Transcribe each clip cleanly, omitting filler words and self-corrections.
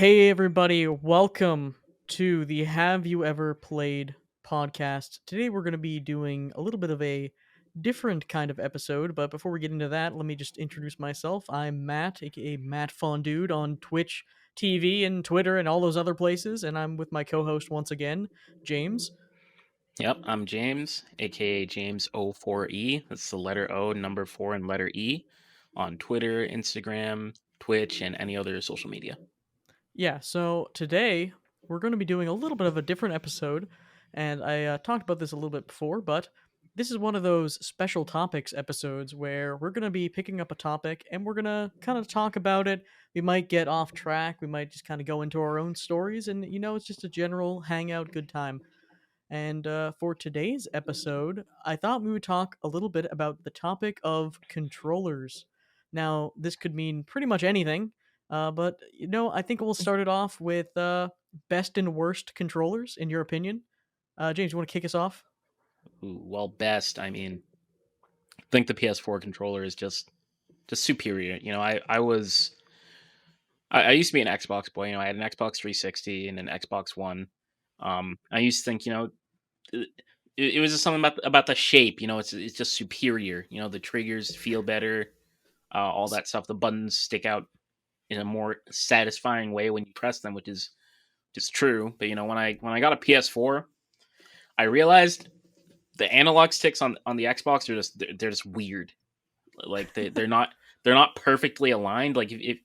Hey, everybody, welcome to the Have You Ever Played podcast. Today, we're going to be doing a little bit of a different kind of episode, but before we get into that, let me just introduce myself. I'm Matt, aka Matt Fondude, on Twitch TV and Twitter and all those other places, and I'm with my co host once again, James. Yep, I'm James, aka James O4E. That's the letter O, number 4, and letter E on Twitter, Instagram, Twitch, and any other social media. Yeah, so today we're going to be doing a little bit of a different episode, and I talked about this a little bit before, but this is one of those special topics episodes where we're going to be picking up a topic and we're going to kind of talk about it. We might get off track, we might just kind of go into our own stories, and it's just a general hangout, good time. And for today's episode, I thought we would talk a little bit about the topic of controllers. Now, this could mean pretty much anything, but I think we'll start it off with best and worst controllers, in your opinion. James, you want to kick us off? Ooh, well, best. I think the PS4 controller is just superior. I used to be an Xbox boy. I had an Xbox 360 and an Xbox One. I used to think, it, it was just something about the shape. It's just superior. The triggers feel better. All that stuff. The buttons stick out in a more satisfying way when you press them, which is just true. But when I got a PS4, I realized the analog sticks on the Xbox are they're just weird. Like they're not perfectly aligned. Like if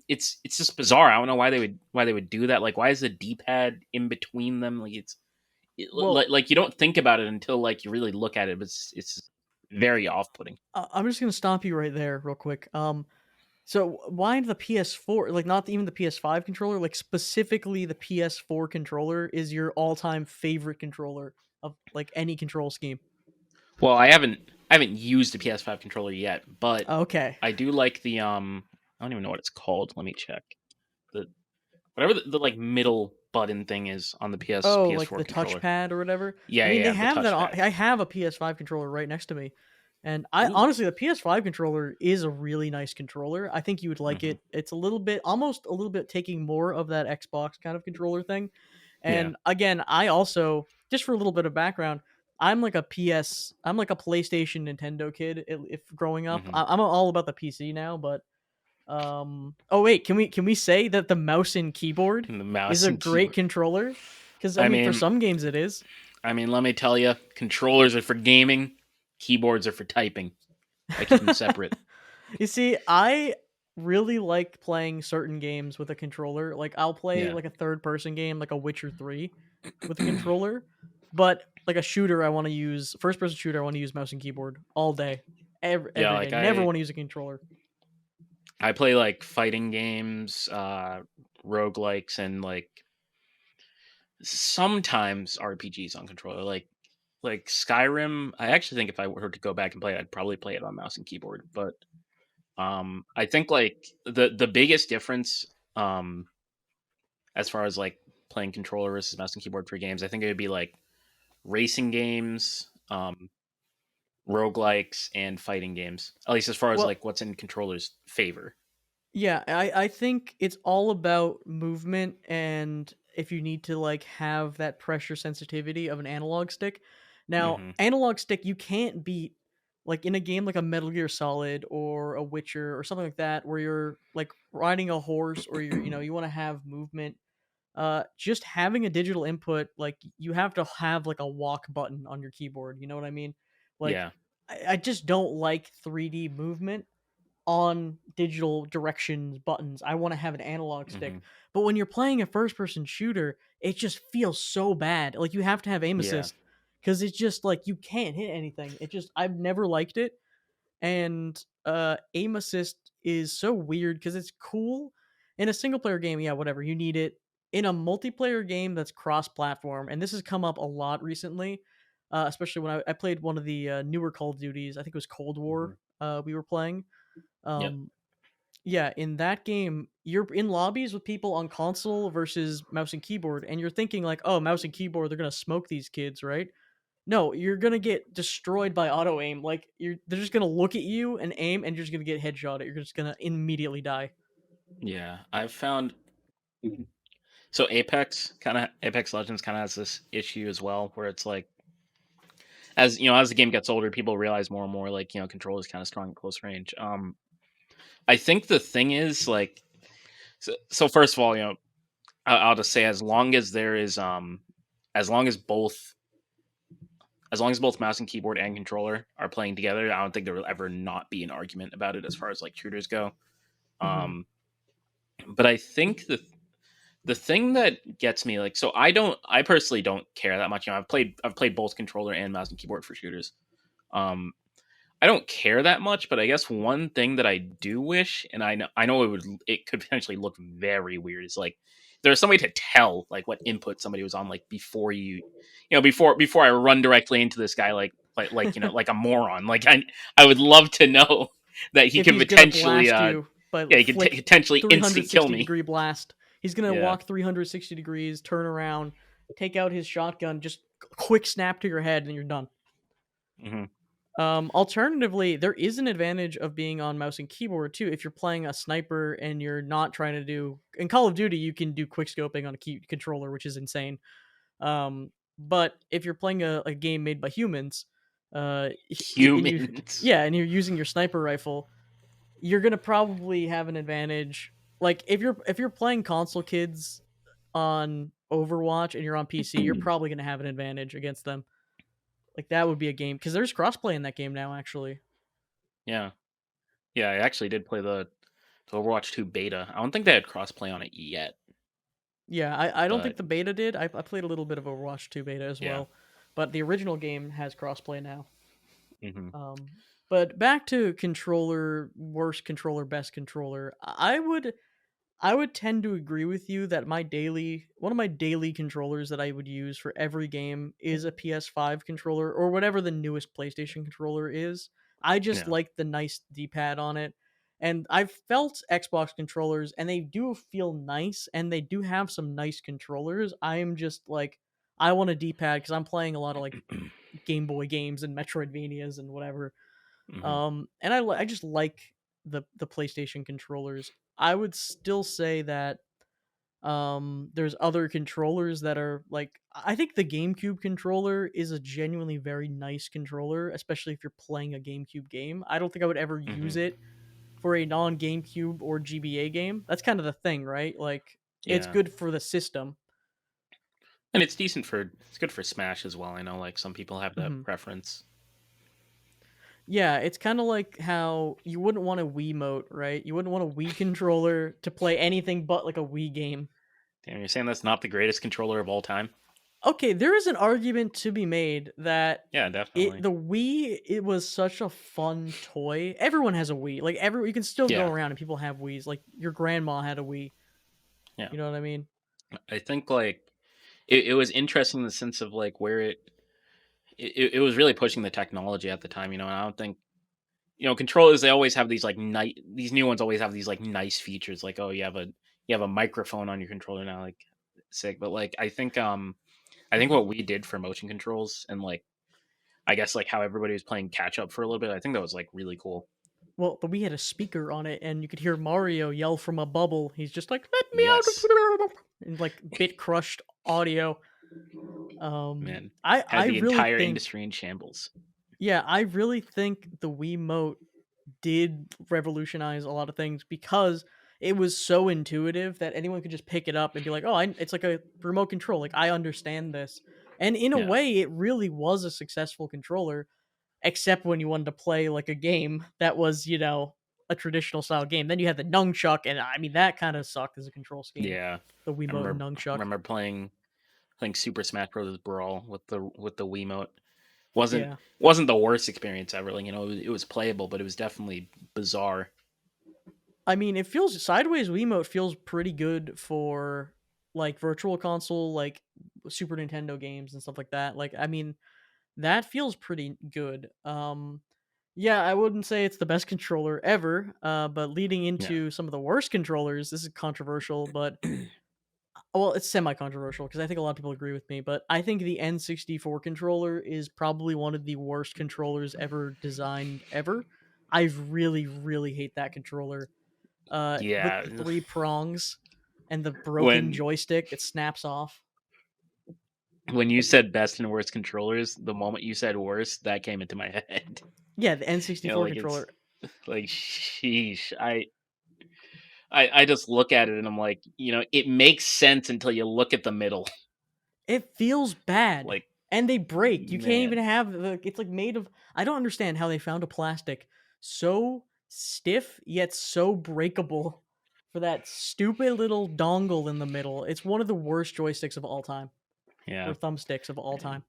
it's just bizarre. I don't know why they would do that. Like why is the D pad in between them? Like Well, like you don't think about it until like you really look at it. But it's very off putting. I'm just gonna stop you right there, real quick. So why the PS4, like not even the PS5 controller, like specifically the PS4 controller is your all-time favorite controller of like any control scheme? Well, I haven't used a PS5 controller yet, but Okay. I do like the I don't even know what it's called. Let me check. The whatever the like middle button thing is on the Oh, like PS4 the controller. touchpad or whatever. Yeah, I yeah, mean, they yeah, the have that. touchpad. I have a PS5 controller right next to me, and I Ooh. honestly, the PS5 controller is a really nice controller. I think you would like Hmm. it. It's a little bit, almost a little bit, taking more of that Xbox kind of controller thing. Yeah. And again, I also, just for a little bit of background, I'm like a PlayStation Nintendo kid. If growing up, Hmm. I'm all about the PC now, but oh wait, can we say that the mouse and keyboard The is mouse a and great keyboard. controller? Because I I mean, for mean, some games it is. let me tell you, controllers are for gaming, keyboards are for typing. I keep them separate. You see, I really like playing certain games with a controller. Like I'll play Yeah. like a third person game, like a Witcher 3 with a controller, but like a shooter I want to use first person shooter I want to use mouse and keyboard all day. Every, Yeah, every day. like Never I want to use a controller. I play like fighting games, roguelikes, and like sometimes RPGs on controller. Like Skyrim. I actually think if I were to go back and play it, I'd probably play it on mouse and keyboard. But I think like the biggest difference as far as like playing controller versus mouse and keyboard for games, I think it would be like racing games, roguelikes, and fighting games. At least as far as Well, like what's in controllers' favor. yeah, I think it's all about movement, and if you need to like have that pressure sensitivity of an analog stick. Now, Hmm. analog stick you can't beat like in a game like a Metal Gear Solid or a Witcher or something like that where you're like riding a horse or you want to have movement. Just having a digital input, like you have to have like a walk button on your keyboard, you know what I mean? Like Yeah. I just don't like 3D movement on digital directions buttons. I want to have an analog stick. Hmm. But when you're playing a first person shooter, it just feels so bad. Like you have to have aim Yeah. assist because it's just like you can't hit anything. It just I've never liked it. And aim assist is so weird because it's cool in a single player game. Yeah, whatever. You need it in a multiplayer game that's cross platform. And this has come up a lot recently. Especially when I played one of the newer Call of Duties. I think it was Cold Hmm. War. We were playing, Yep. um, yeah, in that game, you're in lobbies with people on console versus mouse and keyboard, and you're thinking like, "Oh, mouse and keyboard, they're gonna smoke these kids, right?" No, you're gonna get destroyed by auto aim. Like they're just gonna look at you and aim, and you're just gonna get headshot. You're just gonna immediately die. Yeah. I've found. Mhm. So Apex Legends kind of has this issue as well, where it's like, as you know, as the game gets older, people realize more and more like, control is kind of strong at close range. I think the thing is like, so first of all, I'll just say, as long as both mouse and keyboard and controller are playing together, I don't think there will ever not be an argument about it as far as like shooters go. Hmm. Um, but I think the thing that gets me, like, so I personally don't care that much. I've played both controller and mouse and keyboard for shooters. Um, I don't care that much, but I guess one thing that I do wish, and I know it could potentially look very weird, is like there's some way to tell like what input somebody was on, like before before I run directly into this guy, like a moron. Like I would love to know that he If could he's gonna potentially blast you, but he could flick potentially instant kill 360 me. degree blast, he's gonna Yeah. walk 360 degrees, turn around, take out his shotgun, just quick snap to your head, and you're done. Hmm. Alternatively, there is an advantage of being on mouse and keyboard too. If you're playing a sniper and you're not trying to do in Call of Duty, you can do quick scoping on a key controller, which is insane. But if you're playing a game made by humans, and you Humans. yeah, and you're using your sniper rifle, you're gonna probably have an advantage. Like if you're playing console kids on Overwatch and you're on PC, you're probably gonna have an advantage against them. Like that would be a game because there's crossplay in that game now. Actually, Yeah. Yeah, I actually did play the Overwatch 2 beta. I don't think they had crossplay on it yet, yeah, I don't think but the beta did. I played a little bit of Overwatch 2 beta as yeah. well, but the original game has crossplay now. Hmm. Um, but back to controller, worst controller, best controller. I would tend to agree with you that one of my daily controllers that I would use for every game is a PS5 controller or whatever the newest PlayStation controller is. I just Yeah. like the nice D-pad on it. And I've felt Xbox controllers and they do feel nice and they do have some nice controllers. I am just like I want a D-pad cuz I'm playing a lot of like Game Boy games and Metroidvanias and whatever. Hmm. And I just like the PlayStation controllers. I would still say that there's other controllers that are like I think the GameCube controller is a genuinely very nice controller, especially if you're playing a GameCube game. I don't think I would ever use Hmm. it for a non GameCube or GBA game. That's kind of the thing, right? Like it's Yeah. good for the system. And it's good for Smash as well. I know like some people have that Hmm. preference. Yeah, it's kind of like how you wouldn't want a Wiimote, right? You wouldn't want a Wii controller to play anything but like a Wii game. Damn, you're saying that's not the greatest controller of all time? Okay, there is an argument to be made that Yeah, definitely. the Wii it was such a fun toy. Everyone has a Wii. Like every you can still go Yeah. around and people have Wiis. Like your grandma had a Wii. Yeah. You know what I mean? I think like it was interesting in the sense of like where it was really pushing the technology at the time, and I don't think controllers, they always have these like these new ones always have these like nice features, like, oh, you have a microphone on your controller now, like, sick. But like I think Hmm. what we did for motion controls, and like I guess like how everybody was playing catch up for a little bit, I think that was like really cool. Well, the Wii had a speaker on it, and you could hear Mario yell from a bubble. He's just like, "Let me Yes, out!" in like bit crushed audio. man, I had the really entire think, industry in shambles. yeah, I really think the Wiimote did revolutionize a lot of things because it was so intuitive that anyone could just pick it up and be like, "Oh, it's like a remote control. Like I understand this." And in a Yeah, way, it really was a successful controller, except when you wanted to play like a game that was, a traditional style game. Then you had the nunchuck, and I mean that kind of sucked as a control scheme. yeah. The I Wiimote and remember nunchuck. remember playing Super Smash Bros. Brawl with the Wiimote. wasn't Yeah. wasn't the worst experience ever. Like, it was playable, but it was definitely bizarre. I mean, it feels Sideways Wiimote feels pretty good for like virtual console, like Super Nintendo games and stuff like that. Like, I mean, that feels pretty good. Yeah, I wouldn't say it's the best controller ever. But leading Yeah. into some of the worst controllers, this is controversial, but well, it's semi-controversial because I think a lot of people agree with me. But I think the N64 controller is probably one of the worst controllers ever designed ever. I really, really hate that controller with Yeah. the three prongs. and the broken when joystick that snaps off. when you said best and worst controllers, the moment you said worst, that came into my head. Yeah, the You know, N64 like it's controller. like sheesh. I just look at it and I'm like, it makes sense until you look at the middle. It feels bad, Like, and they break. You can't even man, have it's like made of. I don't understand how they found a plastic so stiff yet so breakable for that stupid little dongle in the middle. It's one of the worst joysticks of all time, or yeah. thumbsticks of all time.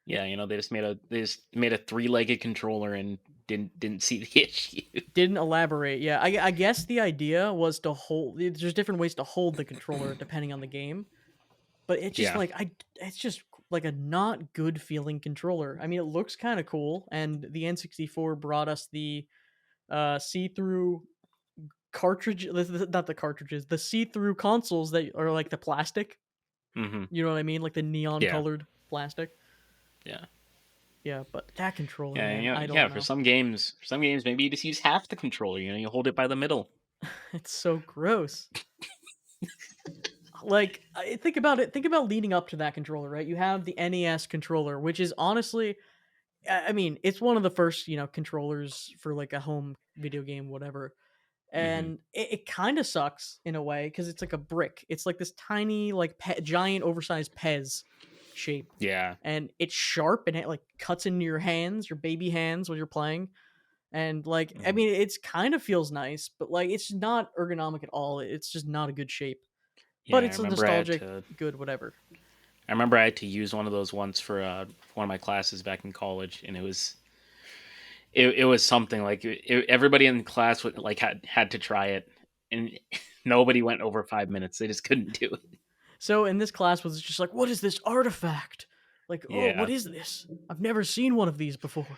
Yeah, they just made a three-legged controller and didn't see the issue. Didn't elaborate. Yeah, I guess the idea was to hold. There's different ways to hold the controller depending on the game, but it's just Yeah. like it's just like a not good feeling controller. I mean, it looks kind of cool, and the N64 brought us the see-through cartridge, not the cartridges, the see-through consoles that are like the plastic. Mhm. You know what I mean, like the neon Yeah. colored plastic. Yeah. Yeah, but that controller, Yeah, man, I yeah, don't for know. some games maybe you just use half the controller, you hold it by the middle. It's so gross. Like, think about it. Think about leading up to that controller, right? You have the NES controller, which is honestly, I mean, it's one of the first, controllers for like a home video game, whatever. Mhm. And it kind of sucks in a way because it's like a brick. It's like this tiny, like giant, oversized Pez shape, Yeah. and it's sharp and it like cuts into your hands, your baby hands when you're playing. And like, I Mhm. mean, it's kind of feels nice, but like, it's not ergonomic at all. It's just not a good shape. But Yeah, it's a nostalgic, good, whatever. I remember I had to use one of those once for one of my classes back in college, and it was something like everybody in class would like had to try it, and nobody went over 5 minutes. They just couldn't do it. So in this class was just like, what is this artifact? Like, oh, what Yeah. is this? I've never seen one of these before.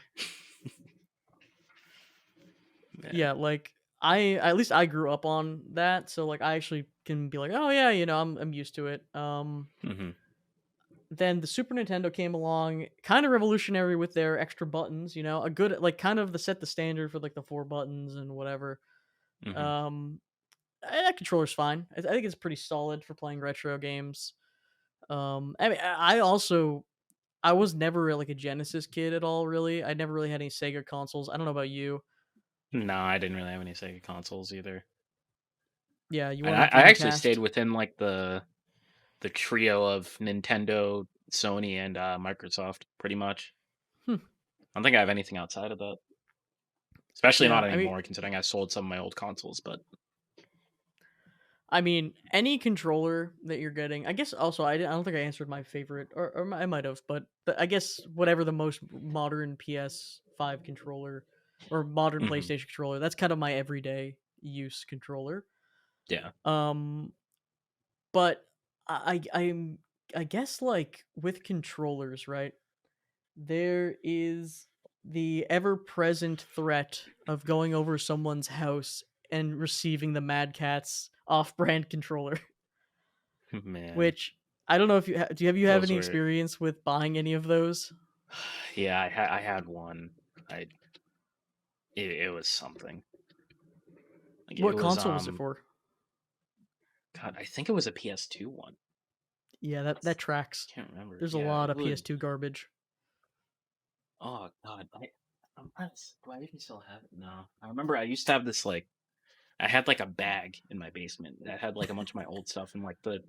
Yeah. Yeah, like I at least I grew up on that, so like I actually can be like, oh yeah, I'm used to it. Mhm. Then the Super Nintendo came along, kind of revolutionary with their extra buttons. A good like kind of the set the standard for like the four buttons and whatever. Mhm. Um, that controller's fine. I think it's pretty solid for playing retro games. I mean, I was never like a Genesis kid at all. Really, I never really had any Sega consoles. I don't know about you. No, I didn't really have any Sega consoles either. Yeah, you And weren't I, a I actually stayed Dreamcast. within like the trio of Nintendo, Sony, and Microsoft, pretty much. Hmm. I don't think I have anything outside of that. Especially Yeah, not I mean, anymore, considering I sold some of my old consoles. But any controller that you're getting, I guess. Also, I don't think I answered my favorite, or I might have, but I guess whatever the most modern PS5 controller or modern mhm, PlayStation controller. That's kind of my everyday use controller. yeah, Um, but I guess like with controllers, right? There is the ever-present threat of going over someone's house and receiving the Mad Catz off-brand controller. man, Which I don't know if you have those any were experience with buying any of those? yeah. I had one. I it was something. Like it What was console was it for? God, I think it was a PS2 one. Yeah, that tracks. Can't remember. There's a Yeah, lot it of was. PS2 garbage. Oh God, do I even still have it? No, I remember I used to have this like I had like a bag in my basement that had like a bunch of my old stuff, and like the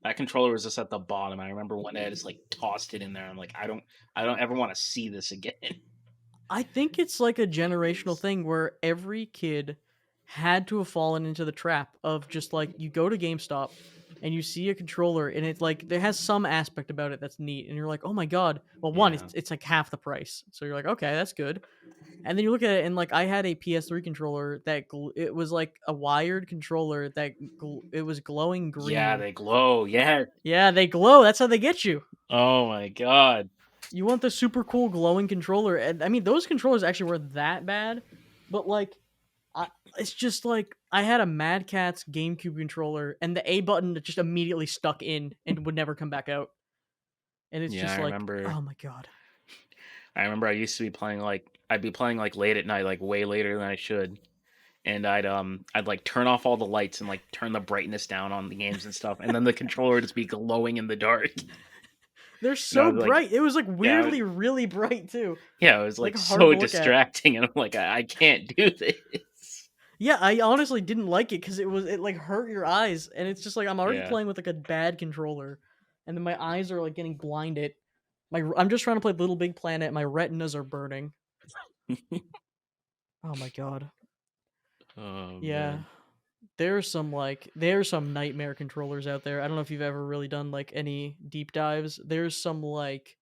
that controller was just at the bottom. I remember one day I just like tossed it in there. I'm like, I don't ever want to see this again. I think it's like a generational It's- thing where every kid had to have fallen into the trap of just like you go to GameStop and you see a controller and it's like there has some aspect about it that's neat and you're like, "Oh my god." Well, one yeah, it's like half the price. So you're like, "Okay, that's good." And then you look at it and like I had a PS3 controller that it was like a wired controller that it was glowing yeah, green. they glow. Yeah. Yeah, they glow. That's how they get you. Oh my God. You want the super cool glowing controller. And I mean, those controllers actually weren't that bad, but like I, it's just like I had a Mad Catz GameCube controller and the A button that just immediately stuck in and would never come back out. And it's Yeah, just I like, remember. oh my god. I remember I used to be playing like I'd be playing like late at night, like way later than I should, and I'd like turn off all the lights and like turn the brightness down on the games and stuff, and then the controller would just be glowing in the dark. They're And I so was like, bright. It was like yeah, weirdly really bright too. yeah, it was Like like hard so to look at. distracting, and I'm like, I can't do this. Yeah, I honestly didn't like it because it like hurt your eyes, and it's just like I'm already Yeah. playing with like a bad controller, and then my eyes are like getting blinded. I'm just trying to play Little Big Planet. My retinas are burning. Oh my god. Oh Yeah, man. there's some nightmare controllers out there. I don't know if you've ever really done like any deep dives. There's some like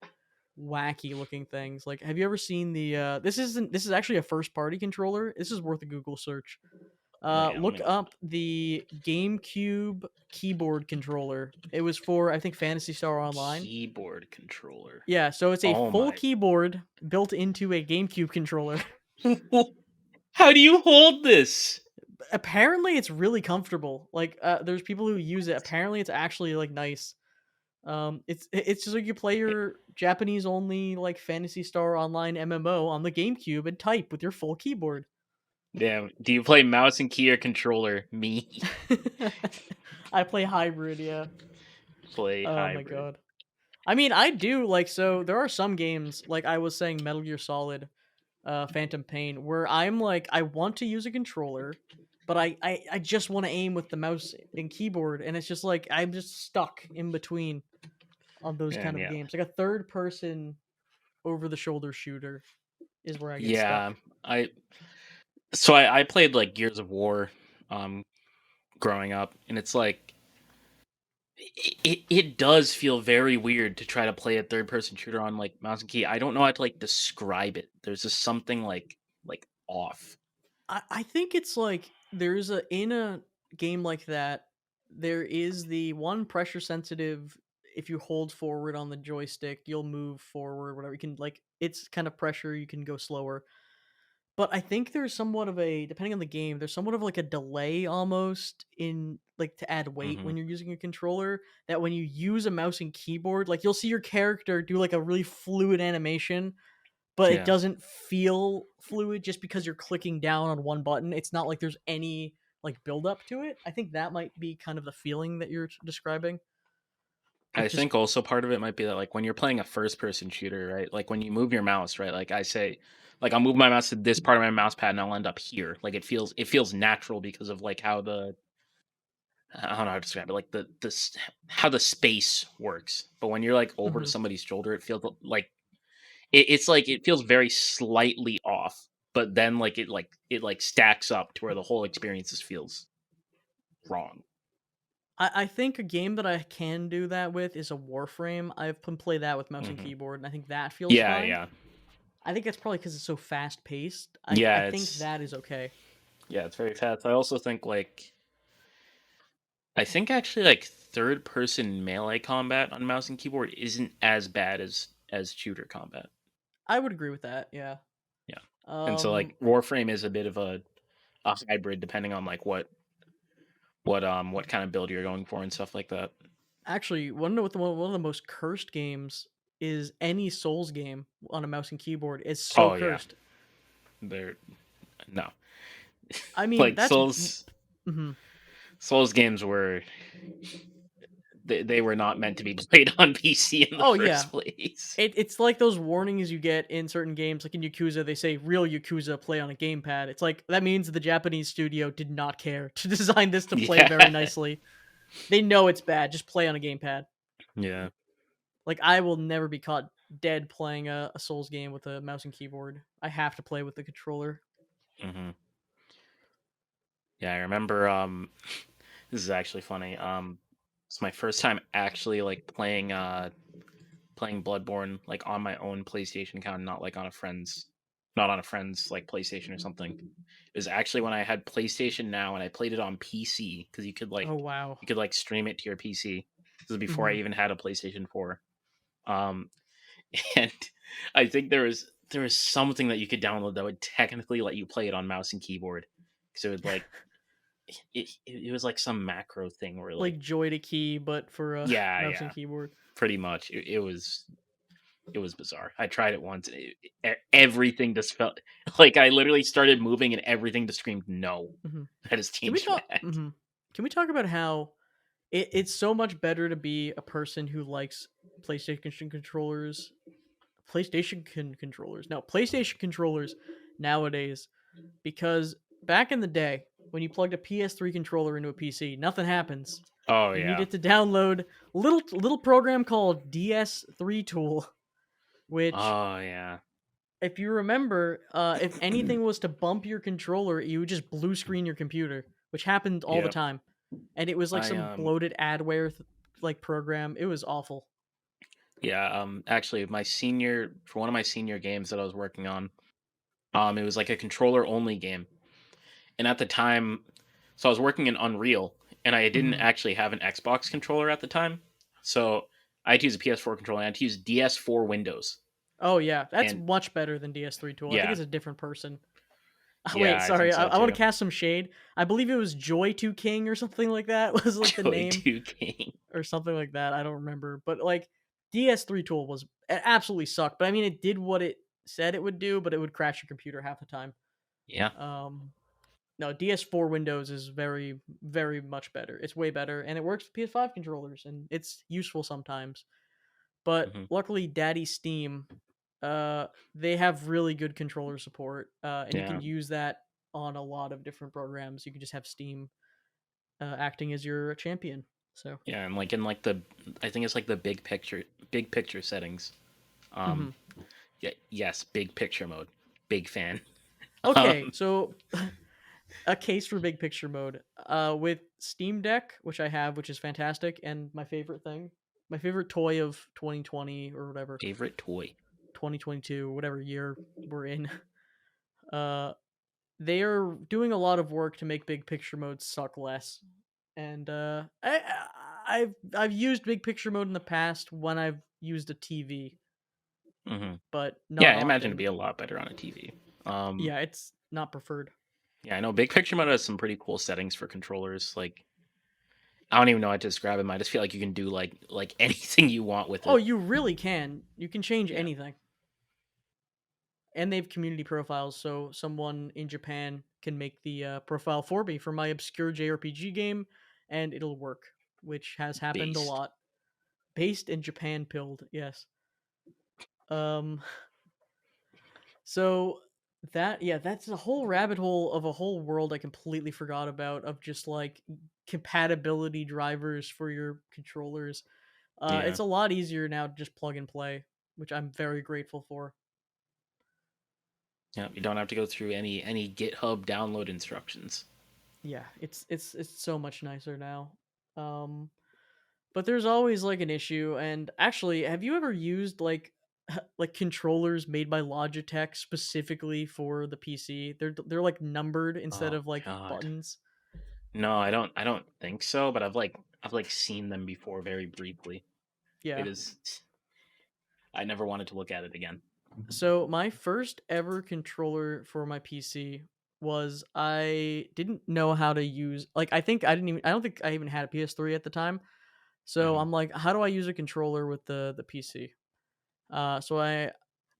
wacky looking things. Like, have you ever seen the? This is actually a first party controller. This is worth a Google search. Oh yeah, let me Look look. up the GameCube keyboard controller. It was for, I think, Fantasy Star Online. Keyboard controller. Yeah, so it's a Oh full my. keyboard built into a GameCube controller. How do you hold this? Apparently, it's really comfortable. Like, there's people who use it. Apparently, it's actually like nice. It's just like you play your Japanese only like Fantasy Star Online MMO on the GameCube and type with your full keyboard. Damn. Do you play mouse and key or controller? Me. I play hybrid, yeah. Play Oh my hybrid. god. I mean, I do like, so there are some games like I was saying Metal Gear Solid Phantom Pain where I'm like I want to use a controller, but I just want to aim with the mouse and keyboard, and it's just like I'm just stuck in between on those kind And of yeah. games. Like a third person over the shoulder shooter is where I get Yeah. stuck. I so I played like Gears of War um growing up, and it's like it does feel very weird to try to play a third person shooter on like mouse and key. I don't know how to like describe it. There's just something like off. I think it's like there's a in a game like that, there is the one pressure sensitive. If you hold forward on the joystick, you'll move forward, whatever. You can like it's kind of pressure, you can go slower. But I think there's somewhat of a, depending on the game, there's somewhat of like a delay almost in like to add weight Hmm. when you're using a controller, that when you use a mouse and keyboard, like you'll see your character do like a really fluid animation, but it Yeah. doesn't feel fluid just because you're clicking down on one button. It's not like there's any like build up to it. I think that might be kind of the feeling that you're describing. I Like just think also part of it might be that like when you're playing a first person shooter, right? Like when you move your mouse, right? Like I say, like I'll move my mouse to this part of my mouse pad and I'll end up here. Like it feels natural because of like how the I don't know how to describe it, like how the space works. But when you're like over to mhm. somebody's shoulder, it feels like it's like it feels very slightly off. But then like it stacks up to where the whole experience just feels wrong. I think a game that I can do that with is a Warframe. I've been play that with mouse and Hmm. keyboard, and I think that feels Yeah, fine. yeah, I think that's probably because it's so fast paced. I yeah. think that is okay. It's very fast. I also think like I think actually like third person melee combat on mouse and keyboard isn't as bad as shooter combat. I would agree with that. Yeah. Yeah. And so Um. like Warframe is a bit of a hybrid depending on like what kind of build you're going for and stuff like that. Actually, want to know what one of the most cursed games is? Any Souls game on a mouse and keyboard is so Oh yeah. cursed. They're no. I mean, Like that's. Mhm. Souls games were they were not meant to be played on PC in the Oh yeah, first place. it's like those warnings you get in certain games, like in Yakuza. They say real Yakuza play on a gamepad. It's like that means the Japanese studio did not care to design this to play very Yeah. nicely. They know it's bad. Just play on a gamepad. Yeah. Like I will never be caught dead playing a Souls game with a mouse and keyboard. I have to play with the controller. Hmm. Yeah, I remember this is actually funny. It's my first time actually like playing Bloodborne like on my own PlayStation account, not like on a friend's, not on a friend's like PlayStation or something. It was actually when I had PlayStation Now and I played it on PC because Oh wow. you could like stream it to your PC. This was before I Hmm. even had a PlayStation 4. Um, and I think there was something that you could download that would technically let you play it on mouse and keyboard. So it would like it was like some macro thing where like Like Joy to Key, but for a yeah, mouse and yeah, keyboard. pretty much it was. It was bizarre. I tried it once. Everything just felt like I literally started moving, and everything just screamed no. Mhm. That has Can we changed talk? back. Can we talk about how it's so much better to be a person who likes PlayStation controllers, controllers. No, PlayStation controllers nowadays, because back in the day when you plugged a PS3 controller into a PC, nothing happens. Oh You yeah. needed to download a little program called DS3 Tool, which, Oh yeah. if you remember, if anything was to bump your controller, you would just blue screen your computer, which happened all the Yeah. time. And it was like I some bloated adware like program. It was awful. Yeah, actually for one of my senior games that I was working on, it was like a controller only game. And at the time, so I was working in Unreal, and I didn't Mhm. actually have an Xbox controller at the time. So I had to use a PS4 controller, and I had to use DS4 Windows. Oh yeah, that's And much better than DS3 Tool. I think yeah, it's a different person. yeah, Wait, I sorry. think so I want to too. cast some shade. I believe it was Joy Two King or something like that was like the Joy name 2 King. or something like that. I don't remember, but like DS3 Tool was it absolutely sucked. But I mean, it did what it said it would do, but it would crash your computer half the time. Yeah. Um, no, DS4 Windows is very much better. It's way better, and it works with PS5 controllers, and it's useful sometimes. But Hmm. luckily, Daddy Steam, uh, they have really good controller support, and you Yeah. can use that on a lot of different programs. You can just have Steam acting as your champion. So, Yeah, and like in like the I think it's like the big picture settings. Um mhm. yeah, yes, big picture mode. Big fan. Okay, Um so a case for big picture mode with Steam Deck, which I have, which is fantastic, and my favorite thing, my favorite toy of 2020 or whatever, favorite toy. 2022, whatever year we're in. Uh, they are doing a lot of work to make big picture mode suck less. And I've used big picture mode in the past when I've used a TV, Hmm. but Yeah, not I imagine it'd often. be a lot better on a TV. Um Yeah, it's not preferred. yeah, I know big picture mode has some pretty cool settings for controllers. Like I don't even know how to describe them. I just feel like you can do like anything you want with Oh, it. you really can. You can change Yeah. anything. And they have community profiles, so someone in Japan can make the profile for me for my obscure JRPG game, and it'll work, which has happened a Based. lot. Based in Japan, pilled, yes. Um, so that's a whole rabbit hole of a whole world I completely forgot about of just like compatibility drivers for your controllers. Yeah. It's a lot easier now to just plug and play, which I'm very grateful for. Yeah. You don't have to go through any GitHub download instructions. Yeah, it's so much nicer now. Um, but there's always like an issue. And actually, have you ever used like controllers made by Logitech specifically for the PC? They're like numbered instead Oh of like god. buttons. No, I don't think so, but I've seen them before very briefly. It Yeah. is I never wanted to look at it again. So my first ever controller for my PC was I didn't know how to use like I don't think I even had a PS3 at the time. So Hmm. I'm like, how do I use a controller with the PC? So I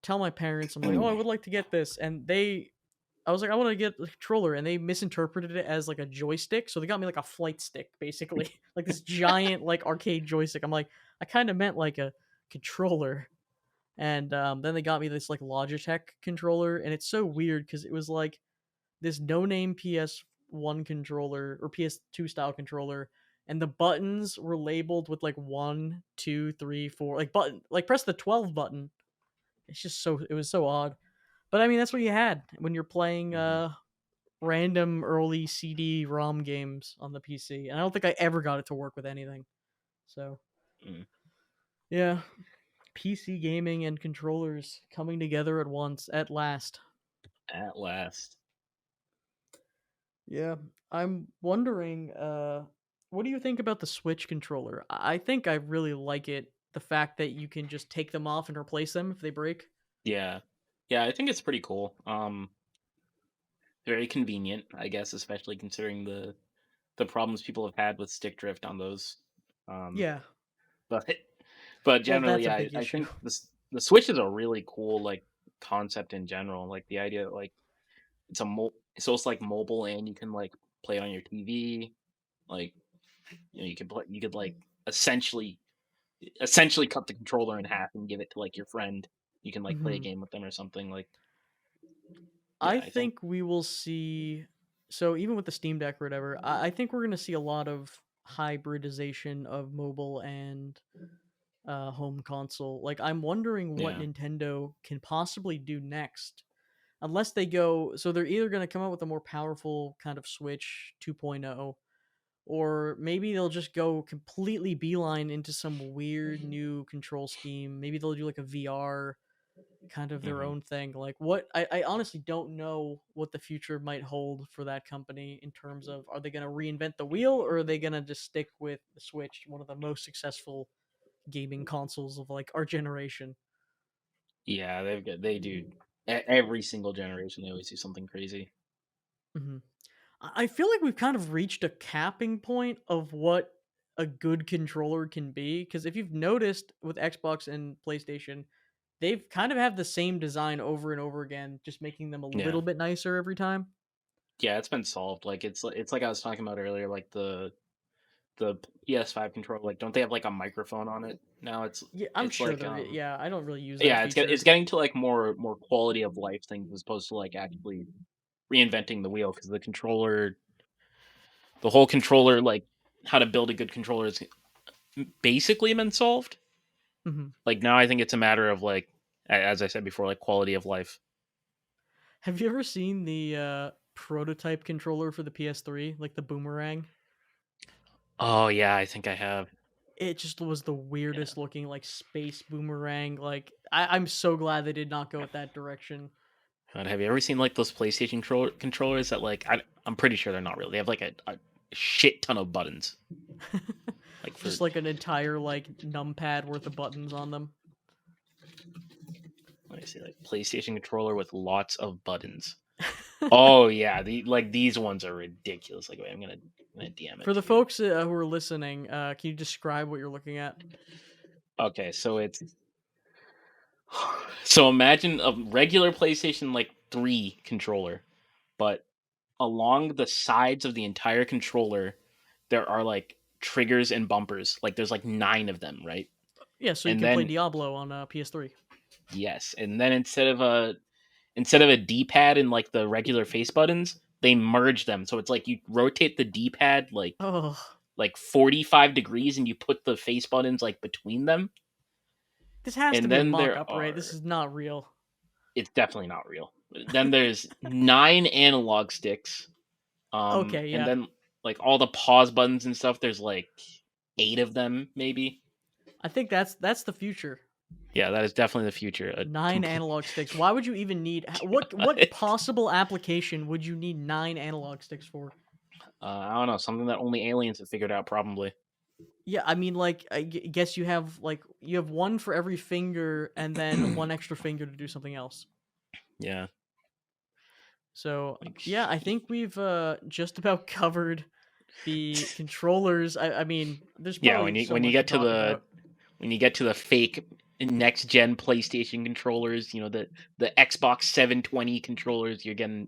tell my parents, I'm like, oh, I would like to get this, and I was like, I want to get the controller, and they misinterpreted it as like a joystick, so they got me like a flight stick, basically, like this giant like arcade joystick. I'm like, I kind of meant like a controller, and then they got me this like Logitech controller, and it's so weird because it was like this no-name PS1 controller or PS2 style controller, and the buttons were labeled with like 1, 2, 3, 4, like button, like press the 12 button. It was so odd. But I mean, that's what you had when you're playing Hmm. random early CD-ROM games on the PC, and I don't think I ever got it to work with anything. So Mm. yeah, PC gaming and controllers coming together at once at last. At last. Yeah, I'm wondering, what do you think about the Switch controller? I think I really like it. The fact that you can just take them off and replace them if they break. Yeah. Yeah, I think it's pretty cool. Very convenient, I guess, especially considering the problems people have had with stick drift on those. Um, Yeah, but but well, that's generally, a I big I issue. think this. the Switch is a really cool like concept in general. Like the idea that, like so it's like mobile and you can like play it on your TV. Like you could like essentially cut the controller in half and give it to like your friend. You can like play a Hmm. game with them or something. Like yeah, I I think think we will see. So even with the Steam Deck or whatever, I think we're going to see a lot of hybridization of mobile and home console. Like I'm wondering what yeah. Nintendo can possibly do next. Unless they go, so they're either going to come out with a more powerful kind of Switch 2.0, or maybe they'll just go completely beeline into some weird new control scheme. Maybe they'll do like a VR kind of their Hmm. own thing. Like what I honestly don't know what the future might hold for that company in terms of, are they going to reinvent the wheel, or are they going to just stick with the Switch, one of the most successful gaming consoles of like our generation. Yeah, they do every single generation. They always do something crazy. Hmm. I feel like we've kind of reached a capping point of what a good controller can be, because if you've noticed with Xbox and PlayStation, they've kind of have the same design over and over again, just making them a Yeah, little bit nicer every time. yeah, it's been solved. Like it's like I was talking about earlier. Like the PS5 controller. Like don't they have like a microphone on it now? Yeah, I'm It's sure like there. Yeah, I don't really use that yeah, feature. it's getting to like more quality of life things as opposed to like actually reinventing the wheel because the whole controller, like how to build a good controller is basically been solved. Hmm. Like now I think it's a matter of like as I said before, like quality of life. Have you ever seen the prototype controller for the PS3, like the Boomerang? Oh yeah, I think I have. It just was the Yeah. weirdest looking like space boomerang. Like I'm so glad they did not go with that direction. God, have you ever seen like those PlayStation controllers that like I'm pretty sure they're not real. They have like a shit ton of buttons. Like for Just like an entire like numpad worth of buttons on them. let me see, like PlayStation controller with lots of buttons. Oh yeah, these ones are ridiculous. Like wait, I'm gonna DM it For the to you. folks who are listening, can you describe what you're looking at? Okay, so it's so imagine a regular PlayStation like 3 controller, but along the sides of the entire controller there are like triggers and bumpers. Like there's like 9 of them, right? Yeah, so you And can play then Diablo on PS3. yes, and then instead of a D-pad and like the regular face buttons, they merge them. So it's like you rotate the D-pad Oh, like 45 degrees and you put the face buttons like between them. this has to And be a then there mock-up, right? This are is not real. it's definitely not real. Then there's 9 analog sticks. Okay, And yeah. then like all the pause buttons and stuff, there's like 8 of them maybe. I think that's the future. Yeah, that is definitely the future. A 9 complete analog sticks. Why would you even need what possible application would you need 9 analog sticks for? I don't know, something that only aliens have figured out probably. Yeah, I mean, like, guess you have you have one for every finger, and then one extra finger to do something else. Yeah. So Like yeah, I think we've just about covered the controllers. I mean, there's yeah, probably so much to talk about. when you get to the fake next gen PlayStation controllers, you know the Xbox 720 controllers, you're getting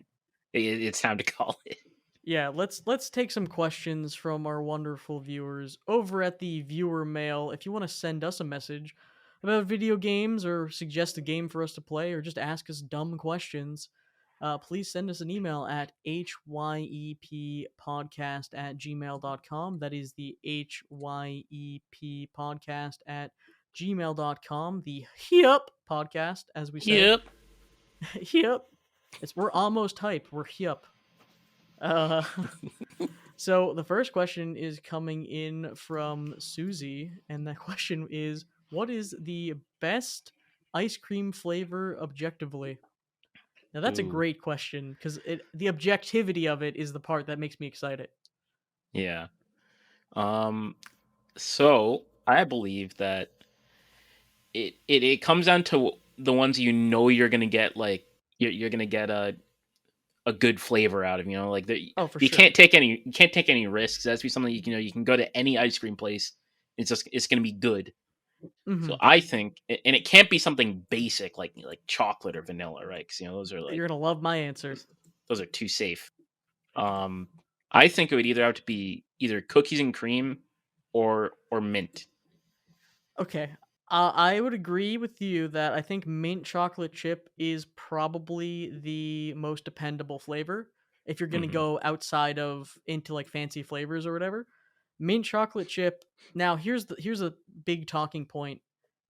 it's time to call it. Yeah, let's take some questions from our wonderful viewers over at the viewer mail. If you want to send us a message about video games, or suggest a game for us to play, or just ask us dumb questions, please send us an email at hyeppodcast@gmail.com. That is the hyep podcast at gmail.com. The Hyep podcast, as we say. Yep. Hyep. We're almost hype. We're hyep. Uh, so the first question is coming in from Susie, and that question is, "What is the best ice cream flavor objectively?" Now that's a Ooh. great question, because the objectivity of it is the part that makes me excited. Yeah. Um so I believe that it comes down to the ones you know you're gonna get like you're gonna get a good flavor out of. You know, like Oh, for you sure. you can't take any risks. That's be something you can go to any ice cream place. It's gonna be good. Hmm. So I think, and it can't be something basic like chocolate or vanilla, right? Because those are You're gonna love my answer. those are too safe. Um, I think it would either have to be either cookies and cream or mint. Okay. I would agree with you that I think mint chocolate chip is probably the most dependable flavor. If you're gonna Hmm. go outside of into like fancy flavors or whatever, mint chocolate chip. Now here's a big talking point.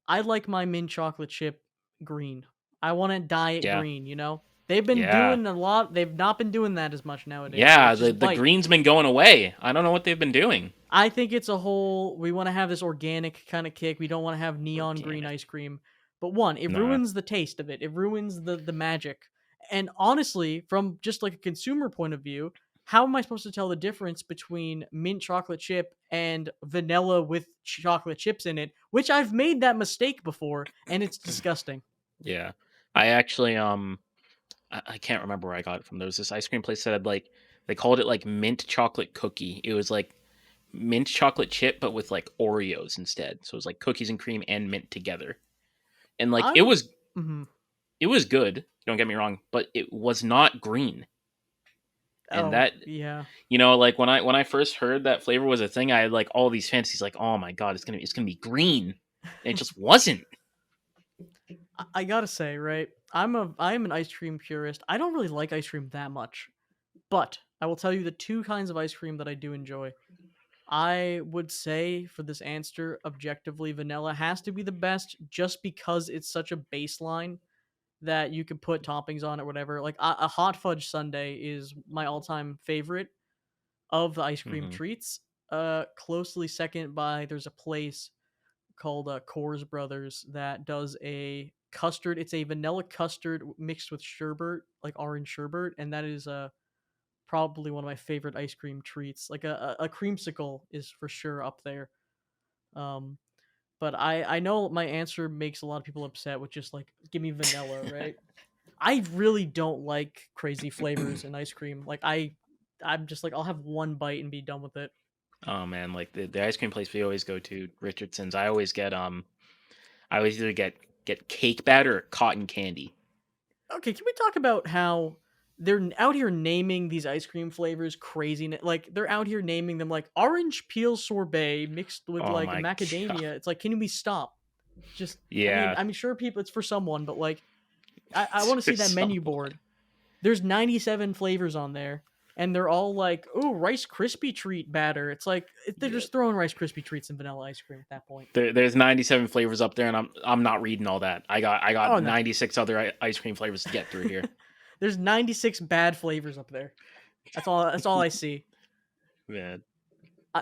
I like my mint chocolate chip green. I want it diet Yeah, green. You know, they've been yeah, doing a lot. They've not been doing that as much nowadays, where yeah. it's The just the white. green's been going away. I don't know what they've been doing. I think it's a whole we want to have this organic kind of kick. We don't want to have neon green Organic. ice cream. But one, it Nah. ruins the taste of it. It ruins the magic. And honestly, from just like a consumer point of view, how am I supposed to tell the difference between mint chocolate chip and vanilla with chocolate chips in it, which I've made that mistake before and it's disgusting. Yeah. I actually I can't remember where I got it from. There was this ice cream place that had like they called it like mint chocolate cookie. It was like mint chocolate chip but with like Oreos instead. So it was like cookies and cream and mint together. And like I'm mhm. it was good, don't get me wrong, but it was not green. And Oh, that yeah. like when I first heard that flavor was a thing, I had like all these fantasies like, "Oh my god, it's going to be green." And it just wasn't. I gotta say, right? I'm an ice cream purist. I don't really like ice cream that much. But I will tell you the two kinds of ice cream that I do enjoy. I would say for this answer, objectively, vanilla has to be the best just because it's such a baseline that you could put toppings on it, whatever. Like a hot fudge sundae is my all-time favorite of the ice cream Mhm. treats. Closely second by there's a place called Coors Brothers that does a custard. It's a vanilla custard mixed with sherbet, like orange sherbet, and that is probably one of my favorite ice cream treats. Like a creamsicle is for sure up there. Um, but I know my answer makes a lot of people upset with just like give me vanilla, right? I really don't like crazy flavors in ice cream. Like I'm just like I'll have one bite and be done with it. Oh man, like the ice cream place we always go to, Richardson's. I always either get cake batter or cotton candy. Okay, can we talk about how they're out here naming these ice cream flavors crazy? Like they're out here naming them like orange peel sorbet mixed with Oh like my god. macadamia. It's like, can we stop? Just, Yeah. I mean, sure, people, it's for someone, but like, I It's want to for see that menu someone. board. There's 97 flavors on there, and they're all like, "Oh, Rice Krispie treat batter." It's like they're Yeah. just throwing Rice Krispie treats in vanilla ice cream at that point. There's 97 flavors up there, and I'm not reading all that. I got Oh no, 96 other ice cream flavors to get through here. there's 96 bad flavors up there. That's all. That's all I see. Man.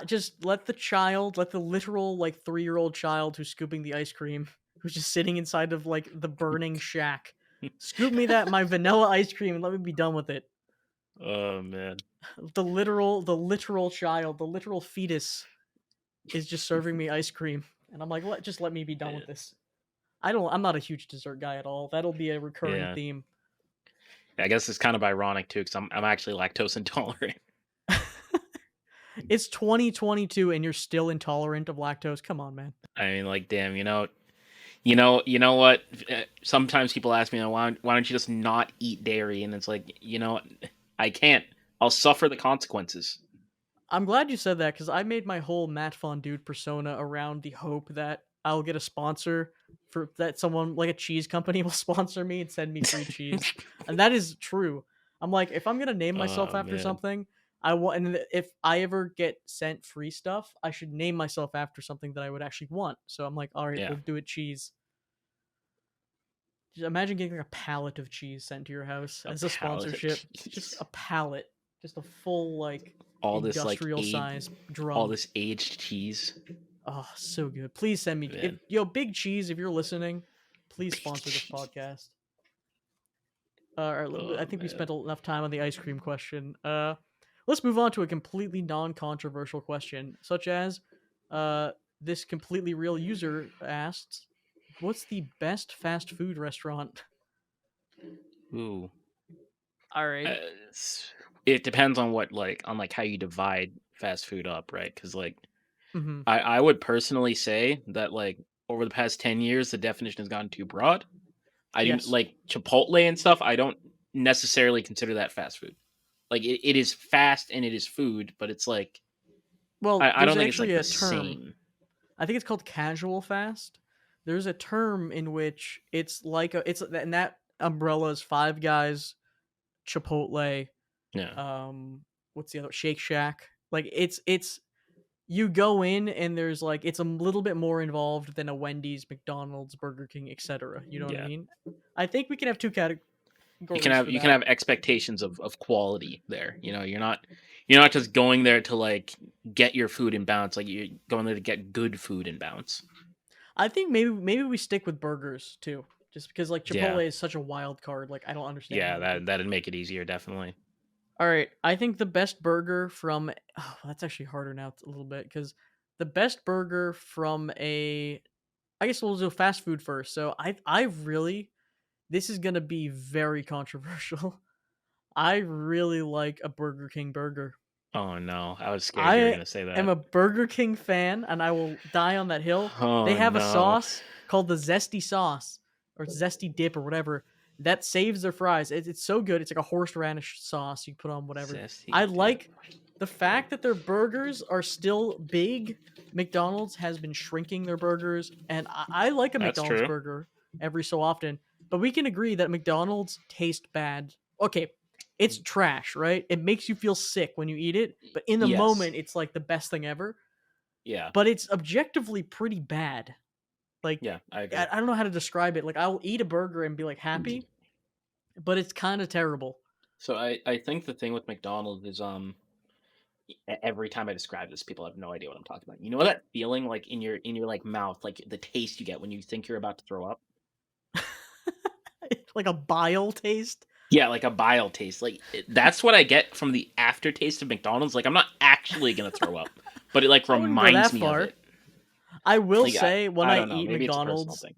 Just let the child, let the literal like 3-year-old child who's scooping the ice cream, who's just sitting inside of like the burning shack, scoop me that my vanilla ice cream and let me be done with it. Oh man. The literal child, the literal fetus is just serving me ice cream, and I'm like, just let me be done with this. I'm not a huge dessert guy at all. That'll be a recurring Yeah. theme. I guess it's kind of ironic too, because I'm actually lactose intolerant. It's 2022 and you're still intolerant of lactose. Come on, man. I mean, like, damn, you know what? Sometimes people ask me, why don't you just not eat dairy? And it's like, I can't. I'll suffer the consequences. I'm glad you said that because I made my whole Matt Fondue persona around the hope that I'll get a sponsor for that someone like a cheese company will sponsor me and send me free cheese. And that is true. I'm like, if I'm gonna name myself Oh after man. something, I want and if I ever get sent free stuff, I should name myself after something that I would actually want. So I'm like, all right, Yeah. we'll do it cheese. Just imagine getting like a pallet of cheese sent to your house A as a pallet of sponsorship. Just cheese. a pallet. Just a full like All this like industrial size all drum. this aged cheese. Oh, so good. Please send me if Man. Big Cheese, if you're listening, please Big sponsor this cheese. podcast. Oh I think we man. spent enough time on the ice cream question. Let's move on to a completely non-controversial question, such as, uh, this completely real user asked, "What's the best fast food restaurant?" Ooh. All right. It depends on like how you divide fast food up, right? Because like Mm-hmm. I would personally say that like over the past 10 years, the definition has gotten too broad. I do Yes. like Chipotle and stuff. I don't necessarily consider that fast food. Like it is fast and it is food, but it's like Well, I there's don't think it's actually like the a term. same. I think it's called casual fast. There's a term in which it's like it's and that umbrella is Five Guys, Chipotle, Yeah. what's the other, Shake Shack. Like it's you go in and there's like it's a little bit more involved than a Wendy's, McDonald's, Burger King, etc. You know what I Yeah. mean? I think we can have two You can categories have for that. expectations of quality there. You're not just going there to like get your food in balance. Like you're going there to get good food in balance. I think maybe we stick with burgers too, just because like Yeah. Chipotle is such a wild card. Like I don't understand Yeah, burgers. that'd make it easier, definitely. All right, I think the best burger from that's actually harder now a little bit because the best burger from a I guess we'll do fast food first. So I really this is gonna be very controversial. I really like a Burger King burger. Oh no, I was scared you were I gonna say am that. a Burger King fan, and I will die on that hill. They Oh have a no, sauce called the Zesty sauce or Zesty dip or whatever that saves their fries. It's so good. It's like a horseradish sauce you put on whatever. zesty I dip. like the fact that their burgers are still big. McDonald's has been shrinking their burgers, and I like a That's McDonald's true. burger every so often. But we can agree that McDonald's taste bad. Okay, it's trash, right? It makes you feel sick when you eat it, but in the Yes. moment, it's like the best thing ever. Yeah. But it's objectively pretty bad. Like, Yeah, I I, agree. I don't know how to describe it. Like, I'll eat a burger and be like happy, but it's kind of terrible. So I think the thing with McDonald's is every time I describe this, people have no idea what I'm talking about. You know that feeling like in your like mouth, like the taste you get when you think you're about to throw up? Like a bile taste. Yeah, like a bile taste. Like that's what I get from the aftertaste of McDonald's. Like I'm not actually gonna throw up, but it like I wouldn't go reminds that me of far. it. I will Like say, when I I don't know. eat Maybe it's a personal McDonald's thing.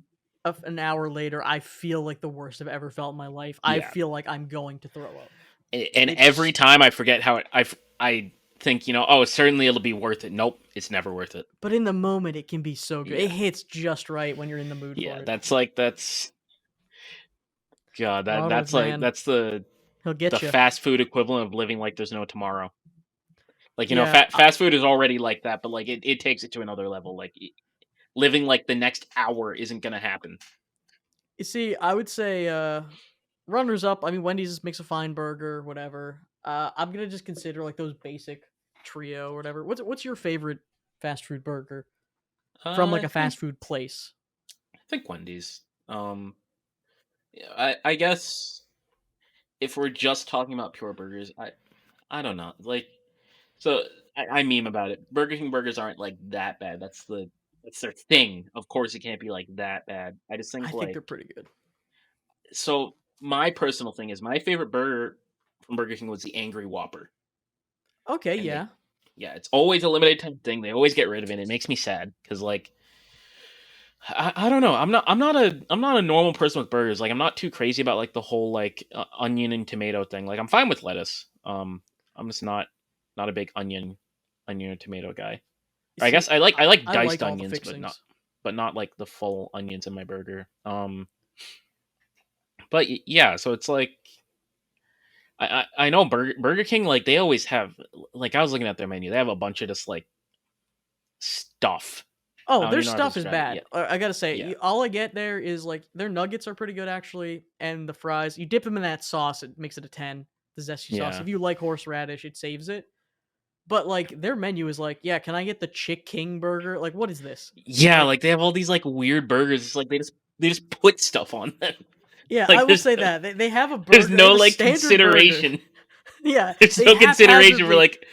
an hour later, I feel like the worst I've ever felt in my life. I Yeah, feel like I'm going to throw up. and every It's time I forget how I think oh certainly it'll be worth it. Nope, it's never worth it. But in the moment, it can be so good. It Yeah, hits just right when you're in the mood yeah. for it. That's God. Ronald, That's like man, that's he'll the get you. fast food equivalent of living like there's no tomorrow. Like Yeah, fast food is already like that, but like it takes it to another level. Like living like the next hour isn't gonna happen. you see, I would say runners up. I mean, Wendy's makes a fine burger, whatever. I'm gonna just consider like those basic trio or whatever. What's your favorite fast food burger from like I a think fast food place? Wendy's. Yeah, I guess if we're just talking about pure burgers, I don't know. Like so I meme about it. Burger King burgers aren't like that bad. That's their thing. Of course it can't be like that bad. I just I think think like they're pretty good. so my personal thing is my favorite burger from Burger King was the Angry Whopper. Okay, And yeah. yeah, it's always a limited time thing. They always get rid of it. It makes me sad because like I don't know. I'm not a normal person with burgers. Like I'm not too crazy about like the whole like onion and tomato thing. Like I'm fine with lettuce. I'm just not a big onion or tomato guy. You Or I see, guess I like I like diced all the onions, fixings. but not like the full onions in my burger. But yeah, so it's like I know Burger King like they always have like I was looking at their menu. They have a bunch of just like stuff. I Oh, don't their even know how to stuff is describe it. bad. I gotta say, Yeah, all I get there is like their nuggets are pretty good actually, and the fries. You dip them in that sauce, it makes it a 10. The zesty sauce. yeah. If you like horseradish, it saves it. But like their menu is like, yeah, can I get the Chick King burger? Like, what is this? Yeah, Like, like they have all these like weird burgers. It's like they just put stuff on them. yeah, I Like will say that they have a there's burger. They no have a like standard burger. consideration. Yeah, There's they no consideration for haphazardly like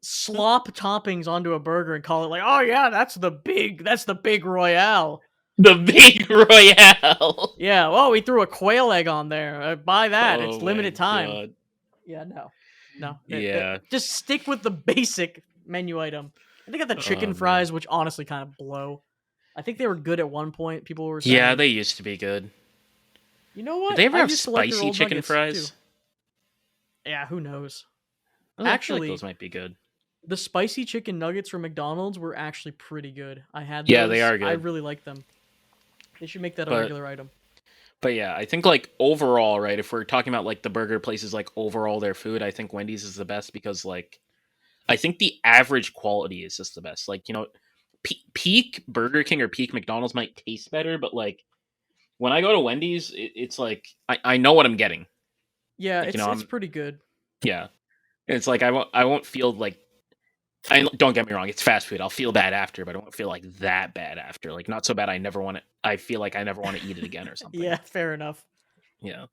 slop toppings onto a burger and call it like, oh yeah, that's the big Royale. the big royale. Yeah, well, we threw a quail egg on there. Buy that. It's Oh my limited time. god. Yeah, no. No. Yeah. Just stick with the basic menu item. And they got the Oh chicken man. fries, which honestly kind of blow. I think they were good at one point, people were Yeah, saying. they used to be good. You know Did what? they ever I have used to like their spicy old chicken nuggets too. fries? Yeah, who knows? I feel like Actually, those might be good. The spicy chicken nuggets from McDonald's were actually pretty good. I had Yeah, they those. are I good. really like them. They should make that a But regular item. yeah, I think like overall, right? If we're talking about like the burger places, like overall their food, I think Wendy's is the best because like I think the average quality is just the best. Like peak Burger King or peak McDonald's might taste better, but like when I go to Wendy's, it's like I know what I'm getting. Yeah, Like it's I'm pretty good. yeah. It's like I won't feel like I don't get me wrong, it's fast food. I'll feel bad after, but I won't feel like that bad after. Like not so bad I feel like I never want to eat it again or something. Yeah, fair enough. Yeah.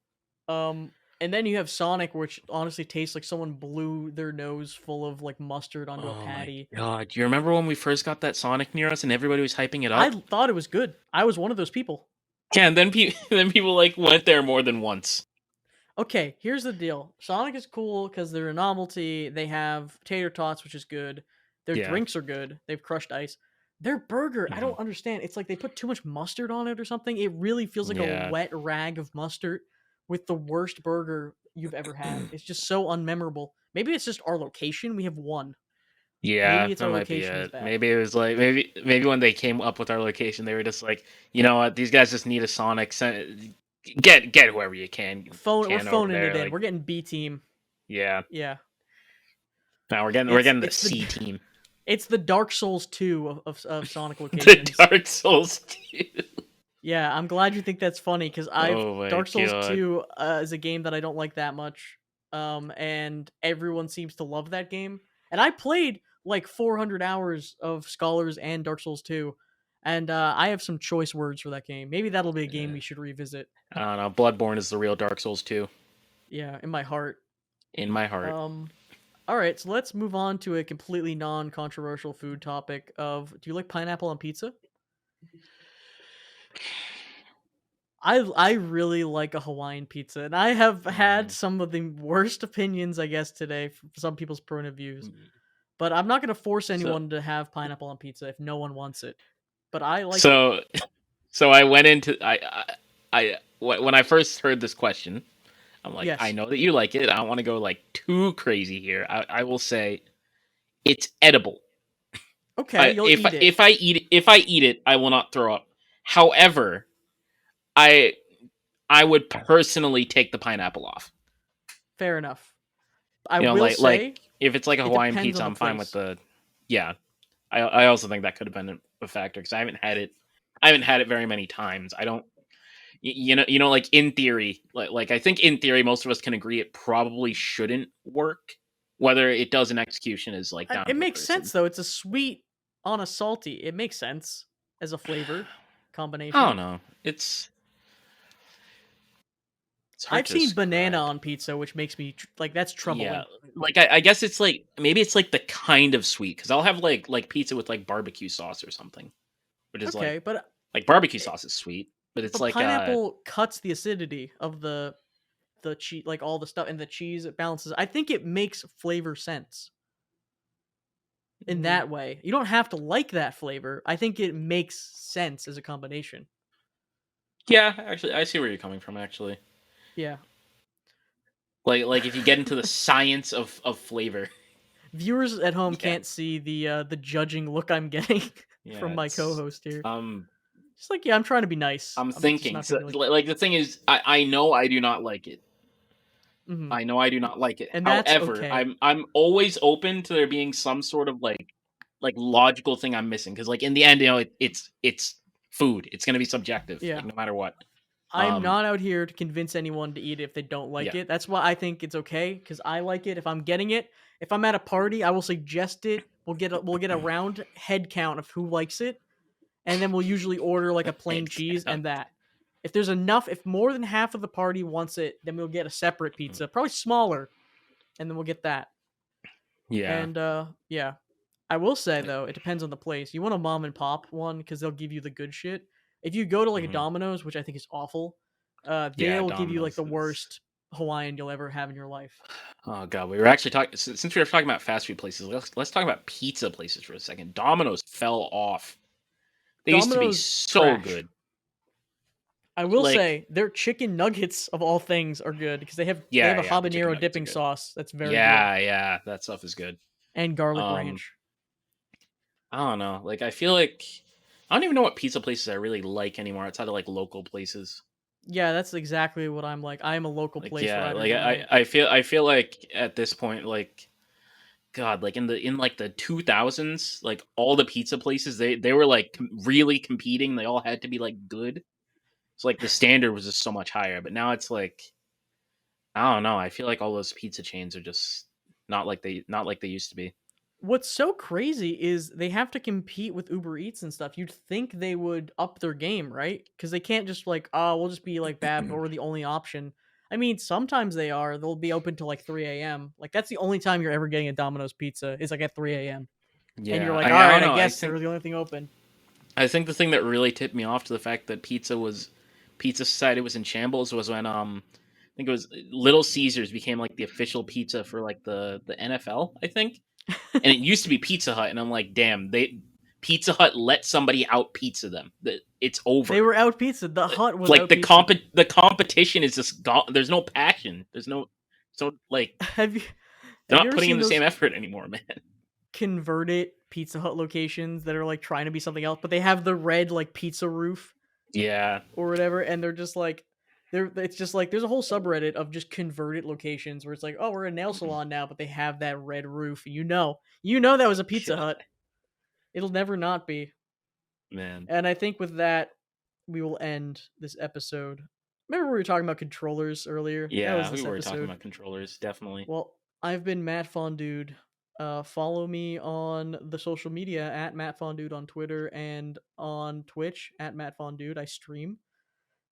And then you have Sonic, which honestly tastes like someone blew their nose full of like mustard onto a Oh my patty. god. Do you remember when we first got that Sonic near us and everybody was hyping it I up? thought it was good. I was one of those people. Yeah, and then then people like went there more than once. Okay, here's the deal. Sonic is cool because they're a novelty. They have tater tots, which is good. Their Yeah. drinks are good. They've crushed ice. Their burger, I Mhm. don't understand. It's like they put too much mustard on it or something. It really feels like a Yeah. wet rag of mustard with the worst burger you've ever had. It's just so unmemorable. Maybe it's just our location. We have one. Yeah, Maybe it's that our might be location is it. bad. Maybe it was like maybe when they came up with our location, they were just like, you know what, these guys just need a Sonic. Get whoever you We're can over phoning it there. in. Like, We're getting B team. yeah, Yeah. now we're It's getting the it's the C team, it's the Dark Souls 2 of Sonic the locations. Dark Souls 2. Yeah, I'm glad you think that's funny because I've Oh my Dark Souls god. 2 is a game that I don't like that much. And everyone seems to love that game. And I played like 400 hours of Scholars and Dark Souls 2, and I have some choice words for that game. Maybe that'll be a game we should revisit. I don't know. Bloodborne is the real Dark Souls 2 Yeah, in my heart. in my heart. Um, all right, so let's move on to a completely non-controversial food topic of do you like pineapple on pizza? I really like a Hawaiian pizza, and I have had Mm, some of the worst opinions, I guess, today from some people's point of views. mm. But I'm not going to force So anyone to have pineapple on pizza if no one wants it. But I like it. so so I went into when I first heard this question, I'm like, I Yes. know that you like it. I don't want to go like too crazy here. I will say it's edible. Okay, you'll eat it. If I eat it, I will not throw up. However, I I would personally take the pineapple off. Fair enough. I You know, will like say if it's like a it Hawaiian depends pizza, on the I'm fine with place. the yeah. I also think that could have been a factor because I haven't had it. I haven't had it very many times. I don't. Like in theory, like I think in theory, most of us can agree it probably shouldn't work. Whether it does in execution is like down It to the makes person. sense though. It's a sweet on a salty. It makes sense as a flavor I combination. don't know. It's hard I've to seen banana describe. on pizza, which makes me like that's Yeah, troubling. like I guess it's like maybe it's like the kind of sweet because I'll have like pizza with like barbecue sauce or something, which is Okay, like barbecue eh, sauce is sweet, but it's but like pineapple cuts the acidity of the cheese, like all the stuff, and the cheese it balances. I think it makes flavor sense in mm, that way. You don't have to like that flavor. I think it makes sense as a combination. yeah. Actually, I see where you're coming from. Actually, Yeah. like if you get into the science of flavor, Viewers at home yeah, can't see the judging look I'm getting yeah. from my It's co-host here. um Just like, yeah, I'm trying to be nice. I'm I'm just thinking. not So, gonna be like, like the thing is, I know I do not like it. mm-hmm. I know I do not like it. And that's However, okay. I'm always open to there being some sort of like logical thing I'm missing because like in the end, it's food. It's gonna be subjective, Yeah. like no matter what. I'm Um, not out here to convince anyone to eat it if they don't like yeah, it. That's why I think it's okay because I like it. If I'm getting it, if I'm at a party, I will suggest it. We'll get a round head count of who likes it, and then we'll usually order like a plain head cheese count. and that. If there's enough, if more than half of the party wants it, then we'll get a separate pizza, probably smaller, and then we'll get that. Yeah. And yeah, I will say though, it depends on the place. You want a mom and pop one because they'll give you the good shit. If you go to like a Mhm. Domino's, which I think is awful, Yeah, they'll give you like Domino's the is. worst Hawaiian you'll ever have in your life. Oh god, we were actually talking since we were talking about fast food places. Let's talk about pizza places for a second. Domino's fell off. They used to be Domino's so trash. good. I will Like, say their chicken nuggets of all things are good because they have yeah, a yeah, the chicken habanero nuggets are dipping good. sauce that's very good. Yeah, yeah, that stuff is good. and garlic Um, ranch. I don't know. Like I feel like I don't even know what pizza places I really like anymore outside of like local places. Yeah, that's exactly what I'm like. I am a local Like place yeah, rather like than like I feel like at this point, like God, like in like the 2000s, like all the pizza places they were like really competing. They all had to be like good. So like the standard was just so much higher. But now it's like I don't know. I feel like all those pizza chains are just not like they used to be. what's so crazy is they have to compete with Uber Eats and stuff. You'd think they would up their game, right? Because they can't just like, oh, we'll just be like bad or we're the only option. I mean, sometimes they are. They'll be open till like 3 a.m. Like that's the only time you're ever getting a Domino's pizza is like at 3 a.m. And you're Yeah, like, all I right, don't I know. guess they're the only thing open. I think the thing that really tipped me off to the fact that Pizza Society was in shambles was when I think it was Little Caesars became like the official pizza for like the NFL, I think. And it used to be Pizza Hut and I'm like, "Damn, they Pizza Hut let somebody out pizza them. It's They over." were out pizza. The Hut was Like out pizza. the competition is just gone. There's no passion. There's no so like Have you they're have you not ever putting in seen the same those effort anymore, man. converted Pizza Hut locations that are like trying to be something else, but they have the red like pizza roof Yeah. or whatever, and they're just like it's just like there's a whole subreddit of just converted locations where it's like, oh, we're a nail salon now, but they have that red roof. You know that was a Pizza Hut. It'll never not be. Man. And I think with that, we will end this episode. Remember we were talking about controllers earlier? That was Yeah, we this were talking episode. about controllers, definitely. Well, I've been Matt Fondude. Follow me on the social media at Matt Fondude on Twitter and on Twitch at Matt Fondude. I stream.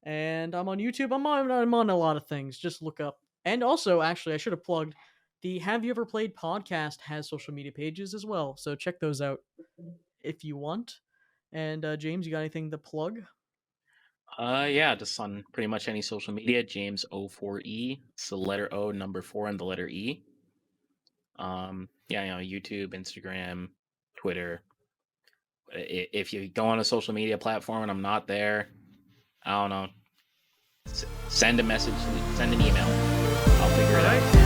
And I'm on YouTube. I'm on a lot of things. Just look up. And also, actually, I should have plugged the Have You Ever Played podcast has social media pages as well. So check those out if you want. And James, you got anything to plug? Yeah, just on pretty much any social media, James O4E. It's the letter O, number 4, and the letter E. Yeah, YouTube, Instagram, Twitter. If you go on a social media platform and I'm not there, I don't know. Send a message, send an email. I'll figure All it right. out.